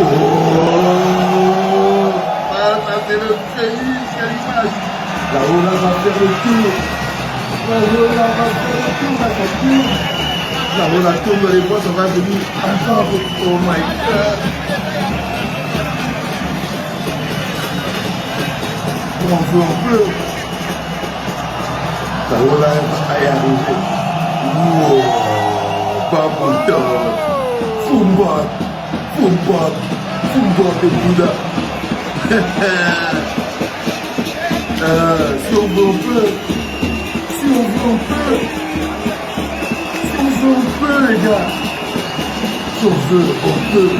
Oh, ça c'est le pays, quelle image. La Ola va faire le tour. La Ola va faire le tour, la voiture. La Ola tourne les voies, ça va venir encore. Oh my God. On peut. La Ola va y arriver. Wow, Babuto. Fumbot, Fumbot, Fumbot de Bouddha. Si on veut, on peut. Si on veut, on peut. Si on veut, on peut, les gars. Si on veut, on peut.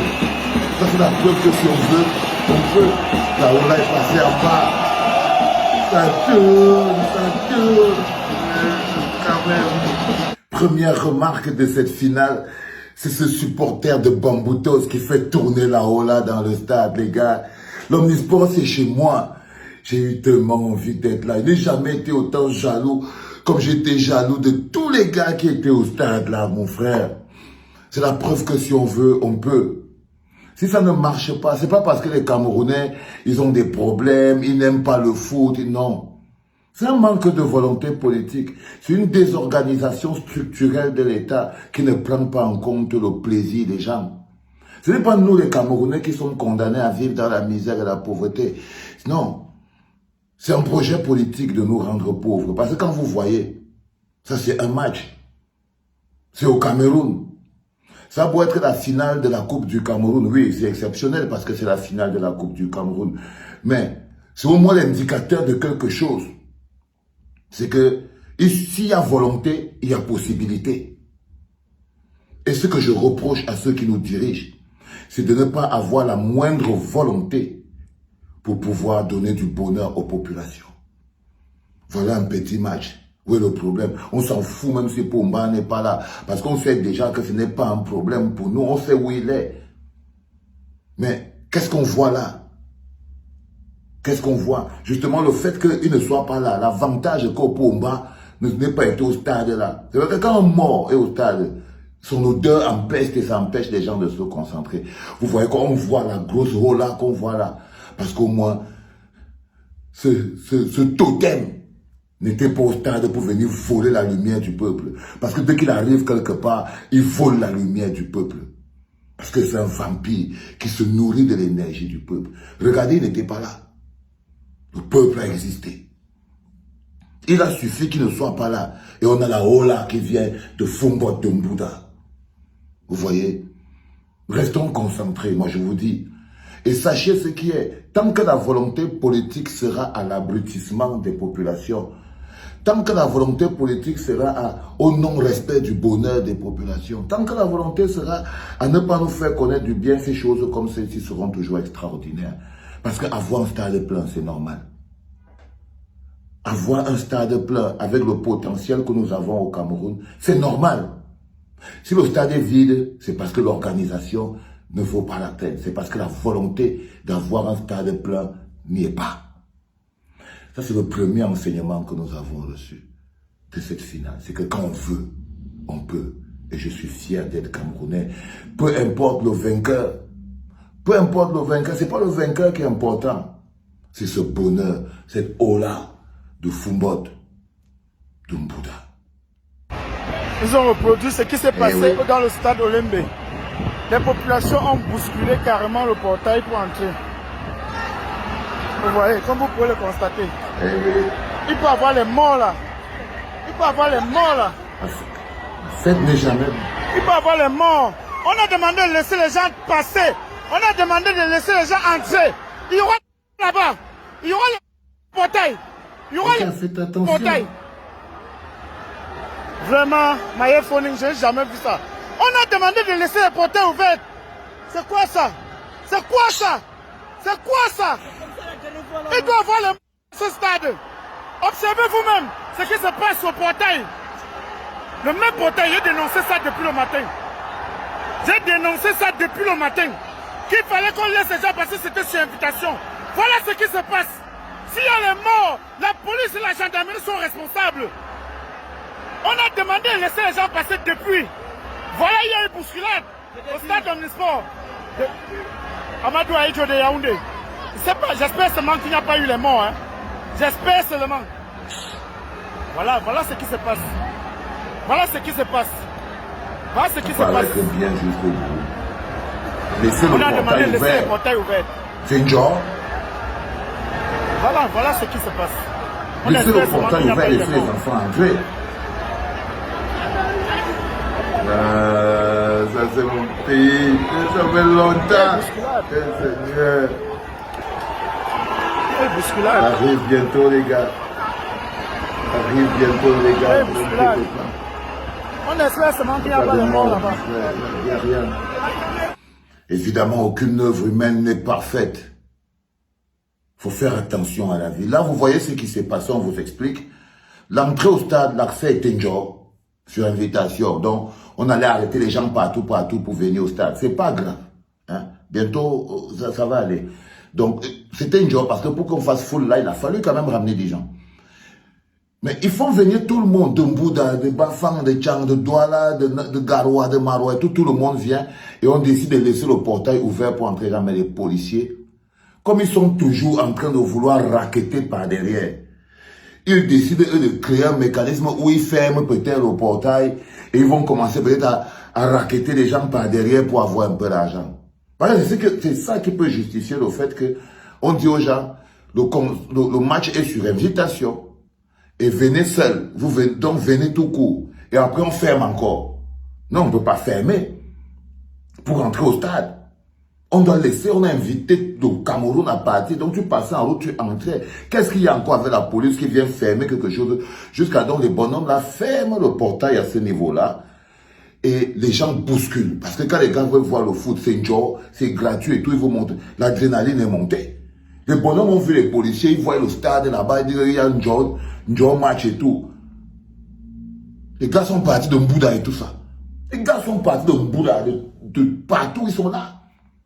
Ça, c'est la preuve que si on veut, on peut. La Ola est passée en bas. Ça tourne. Quand même. Première remarque de cette finale, c'est ce supporter de Bamboutos qui fait tourner la Ola dans le stade, les gars. L'Omnisport, c'est chez moi. J'ai eu tellement envie d'être là. Je n'ai jamais été autant jaloux comme j'étais jaloux de tous les gars qui étaient au stade là, mon frère. C'est la preuve que si on veut, on peut. Si ça ne marche pas, c'est pas parce que les Camerounais, ils ont des problèmes, ils n'aiment pas le foot, non. C'est un manque de volonté politique. C'est une désorganisation structurelle de l'État qui ne prend pas en compte le plaisir des gens. Ce n'est pas nous les Camerounais qui sommes condamnés à vivre dans la misère et la pauvreté. Non. C'est un projet politique de nous rendre pauvres. Parce que quand vous voyez, ça c'est un match. C'est au Cameroun. Ça doit être la finale de la Coupe du Cameroun. Oui, c'est exceptionnel parce que c'est la finale de la Coupe du Cameroun. Mais c'est au moins l'indicateur de quelque chose. C'est que s'il y a volonté, il y a possibilité. Et ce que je reproche à ceux qui nous dirigent, c'est de ne pas avoir la moindre volonté pour pouvoir donner du bonheur aux populations. Voilà un petit match. Où est le problème? On s'en fout même si Pomba n'est pas là. Parce qu'on sait déjà que ce n'est pas un problème pour nous. On sait où il est. Mais qu'est-ce qu'on voit là? Qu'est-ce qu'on voit? Justement, le fait qu'il ne soit pas là, l'avantage qu'au Pomba n'ait pas été au stade là. C'est vrai que quand un mort est au stade, son odeur empêche et ça empêche les gens de se concentrer. Vous voyez qu'on voit la grosse rola qu'on voit là. Parce qu'au moins, ce totem n'était pas au stade pour venir voler la lumière du peuple. Parce que dès qu'il arrive quelque part, il vole la lumière du peuple. Parce que c'est un vampire qui se nourrit de l'énergie du peuple. Regardez, il n'était pas là. Le peuple a existé. Il a suffi qu'il ne soit pas là. Et on a la Ola qui vient de Fumbot de Mbouda. Vous voyez? Restons concentrés, moi je vous dis. Et sachez ce qui est. Tant que la volonté politique sera à l'abrutissement des populations, tant que la volonté politique sera au non-respect du bonheur des populations, tant que la volonté sera à ne pas nous faire connaître du bien, ces choses comme celles-ci seront toujours extraordinaires. Parce qu'avoir un stade plein, c'est normal. Avoir un stade plein avec le potentiel que nous avons au Cameroun, c'est normal. Si le stade est vide, c'est parce que l'organisation ne vaut pas la peine. C'est parce que la volonté d'avoir un stade plein n'y est pas. Ça, c'est le premier enseignement que nous avons reçu de cette finale. C'est que quand on veut, on peut. Et je suis fier d'être Camerounais. Peu importe le vainqueur. Peu importe le vainqueur. Ce n'est pas le vainqueur qui est important. C'est ce bonheur, cette Ola de Fumbot, de Mbouda. Ils ont reproduit ce qui s'est passé dans le stade Olembe. Les populations ont bousculé carrément le portail pour entrer. Vous voyez, comme vous pouvez le constater. Il peut y avoir les morts là. Il peut y avoir les morts là. Faites n'est jamais. Il peut y avoir les morts. On a demandé de laisser les gens passer. On a demandé de laisser les gens entrer. Il y aura là-bas. Il y aura les portails. Il y aura les portails. Vraiment, Maïe Foning, je n'ai jamais vu ça. On a demandé de laisser les portails ouverts. C'est quoi ça? C'est quoi ça? C'est quoi ça? Il doit avoir ce stade. Observez vous-même ce qui se passe au portail. Le même portail, j'ai dénoncé ça depuis le matin. J'ai dénoncé ça depuis le matin. Qu'il fallait qu'on laisse les gens passer, c'était sur invitation. Voilà ce qui se passe. S'il y a les morts, la police et la gendarmerie sont responsables. On a demandé de laisser les gens passer depuis. Voilà, il y a une bousculade au stade Omnisport. Amadou Aïdjo de Yaoundé. J'espère seulement qu'il n'y a pas eu les morts. Hein. J'espère seulement. Voilà ce qui se passe. Voilà ce qui se passe. Voilà ce qui se passe. Bien jusqu'au bout. Laissez On a demandé de laisser le portail ouvert. C'est une genre. Voilà ce qui se passe. Laissez le portail ouvert, laissez les enfants entrer. Ça c'est mon pays, ça fait longtemps. Seigneur. Arrive bientôt les gars. Arrive bientôt les gars. On espère seulement qu'il n'y a pas de mort là-bas. Il n'y a rien. Évidemment, aucune œuvre humaine n'est parfaite. Il faut faire attention à la vie. Là, vous voyez ce qui s'est passé, on vous explique. L'entrée au stade, l'accès était un job sur invitation. Donc, on allait arrêter les gens partout pour venir au stade. C'est pas grave. Hein? Bientôt, ça va aller. Donc, c'était un job parce que pour qu'on fasse full là, il a fallu quand même ramener des gens. Mais ils font venir tout le monde, de Mbouda, de Bafang, de Tchang, de Douala, de Garoua, de Maroua, tout le monde vient et on décide de laisser le portail ouvert pour entrer là, mais les policiers, comme ils sont toujours en train de vouloir racketter par derrière, ils décident eux, de créer un mécanisme où ils ferment peut-être le portail et ils vont commencer peut-être à racketter les gens par derrière pour avoir un peu d'argent. C'est ça qui peut justifier le fait que on dit aux gens, le match est sur invitation. Et venez seul, donc venez tout court. Et après on ferme encore. Non, on ne peut pas fermer pour entrer au stade. On doit laisser, on a invité le Cameroun à partir. Donc tu passais en route, tu entrais. Qu'est-ce qu'il y a encore avec la police qui vient fermer quelque chose jusqu'à donc les bonhommes là ferment le portail à ce niveau-là. Et les gens bousculent. Parce que quand les gars veulent voir le foot, c'est une joie, c'est gratuit et tout, ils vont monter. L'adrénaline est montée. Les bonhommes ont vu les policiers, ils voient le stade là-bas, ils disent il y a un job match et tout. Les gars sont partis de Mbouda et tout ça. Les gars sont partis de Mbouda, de partout, ils sont là.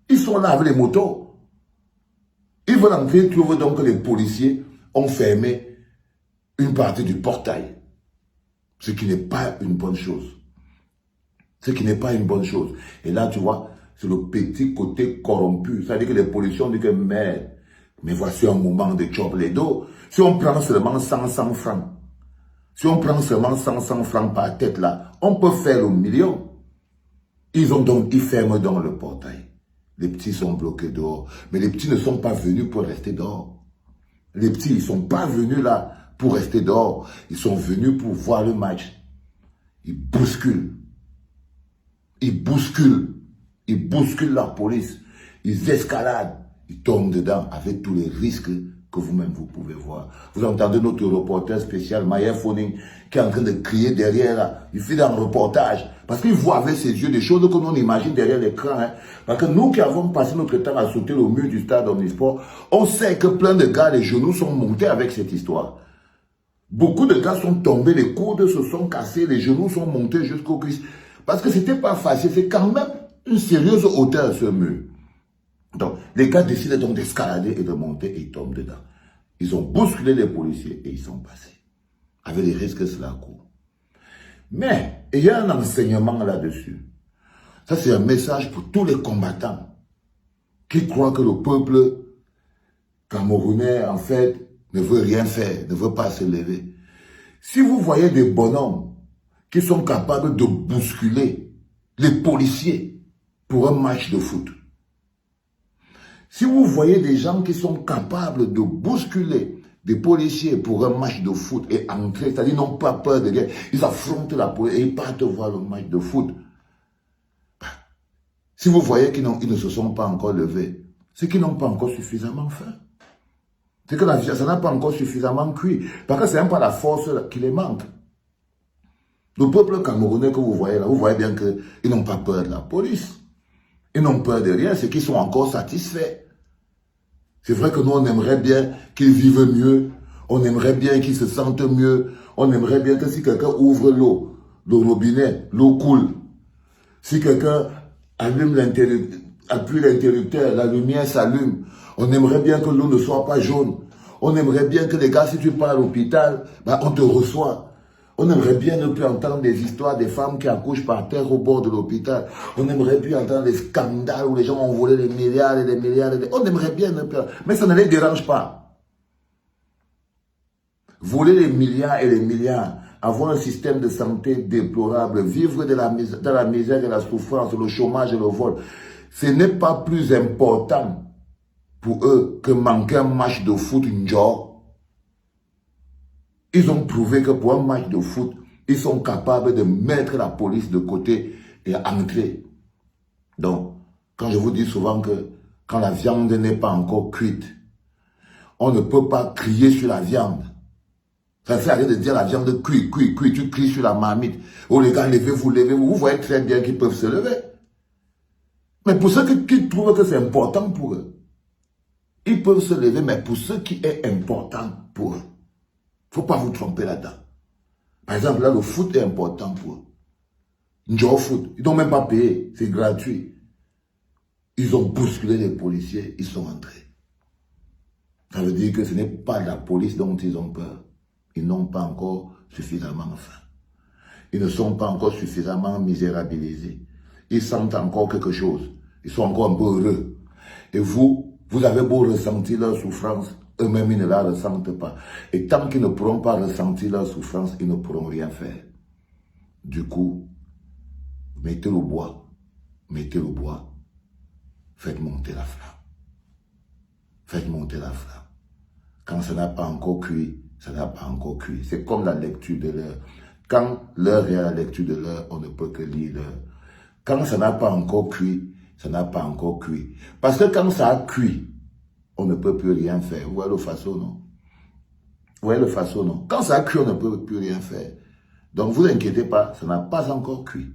Ils sont là avec les motos. Ils veulent entrer, ils trouvent donc que les policiers ont fermé une partie du portail. Ce qui n'est pas une bonne chose. Ce qui n'est pas une bonne chose. Et là, tu vois, c'est le petit côté corrompu. Ça veut dire que les policiers ont dit que merde. Mais voici un moment de job les dos. Si on prend seulement 100 francs, si on prend seulement 100 francs par tête là, on peut faire le million. Ils ferment donc le portail. Les petits sont bloqués dehors. Mais les petits ne sont pas venus pour rester dehors. Les petits, ils ne sont pas venus là pour rester dehors. Ils sont venus pour voir le match. Ils bousculent. Ils bousculent. Ils bousculent la police. Ils escaladent. Ils tombent dedans avec tous les risques que vous-même vous pouvez voir. Vous entendez notre reporter spécial, Maya Foning, qui est en train de crier derrière là. Il fait un reportage. Parce qu'il voit avec ses yeux des choses que l'on imagine derrière l'écran. Hein. Parce que nous qui avons passé notre temps à sauter le mur du stade Omnisport, on sait que plein de gars, les genoux sont montés avec cette histoire. Beaucoup de gars sont tombés, les coudes se sont cassés, les genoux sont montés jusqu'aux cuisses. Parce que c'était pas facile, c'est quand même une sérieuse hauteur ce mur. Donc, les gars décident donc d'escalader et de monter et ils tombent dedans. Ils ont bousculé les policiers et ils sont passés. Avec les risques que cela court. Mais, il y a un enseignement là-dessus. Ça, c'est un message pour tous les combattants qui croient que le peuple camerounais, en fait, ne veut rien faire, ne veut pas se lever. Si vous voyez des bonhommes qui sont capables de bousculer les policiers pour un match de foot, si vous voyez des gens qui sont capables de bousculer des policiers pour un match de foot et entrer, c'est-à-dire ils n'ont pas peur de guerre, ils affrontent la police et ils partent voir le match de foot. Si vous voyez qu'ils ne se sont pas encore levés, c'est qu'ils n'ont pas encore suffisamment faim. C'est que ça n'a pas encore suffisamment cuit. Parce que ce n'est pas la force qui les manque. Le peuple camerounais que vous voyez là, vous voyez bien qu'ils n'ont pas peur de la police. Ils n'ont peur de rien, c'est qu'ils sont encore satisfaits. C'est vrai que nous, on aimerait bien qu'ils vivent mieux, on aimerait bien qu'ils se sentent mieux, on aimerait bien que si quelqu'un ouvre l'eau, le robinet, l'eau coule. Si quelqu'un appuie l'interrupteur, la lumière s'allume. On aimerait bien que l'eau ne soit pas jaune. On aimerait bien que les gars, si tu pars à l'hôpital, on te reçoit. On aimerait bien ne plus entendre des histoires des femmes qui accouchent par terre au bord de l'hôpital. On aimerait plus entendre des scandales où les gens ont volé des milliards et des milliards. On aimerait bien ne plus... Mais ça ne les dérange pas. Voler les milliards et les milliards, avoir un système de santé déplorable, vivre dans la misère et la souffrance, le chômage et le vol, ce n'est pas plus important pour eux que manquer un match de foot, une joie. Ils ont prouvé que pour un match de foot, ils sont capables de mettre la police de côté et entrer. Donc, quand je vous dis souvent que quand la viande n'est pas encore cuite, on ne peut pas crier sur la viande. Ça sert à rien de dire la viande cuit, tu cries sur la marmite. Oh les gars, levez-vous, levez-vous. Vous voyez très bien qu'ils peuvent se lever. Mais pour ceux qui trouvent que c'est important pour eux, ils peuvent se lever, mais pour ceux qui est important pour eux, il ne faut pas vous tromper là-dedans. Par exemple, là, le foot est important pour eux. Njoo foot, ils n'ont même pas payé, c'est gratuit. Ils ont bousculé les policiers, ils sont entrés. Ça veut dire que ce n'est pas la police dont ils ont peur. Ils n'ont pas encore suffisamment faim. Ils ne sont pas encore suffisamment misérabilisés. Ils sentent encore quelque chose. Ils sont encore un peu heureux. Et vous avez beau ressentir leur souffrance, eux-mêmes, ils ne la ressentent pas. Et tant qu'ils ne pourront pas ressentir leur souffrance, ils ne pourront rien faire. Du coup, mettez le bois, faites monter la flamme. Faites monter la flamme. Quand ça n'a pas encore cuit, ça n'a pas encore cuit. C'est comme la lecture de l'heure. Quand l'heure est à la lecture de l'heure, on ne peut que lire l'heure. Quand ça n'a pas encore cuit, ça n'a pas encore cuit. Parce que quand ça a cuit, on ne peut plus rien faire. Vous voyez le façon, non? Vous voyez le façon, non? Quand ça a cuit, on ne peut plus rien faire. Donc, vous inquiétez pas, ça n'a pas encore cuit.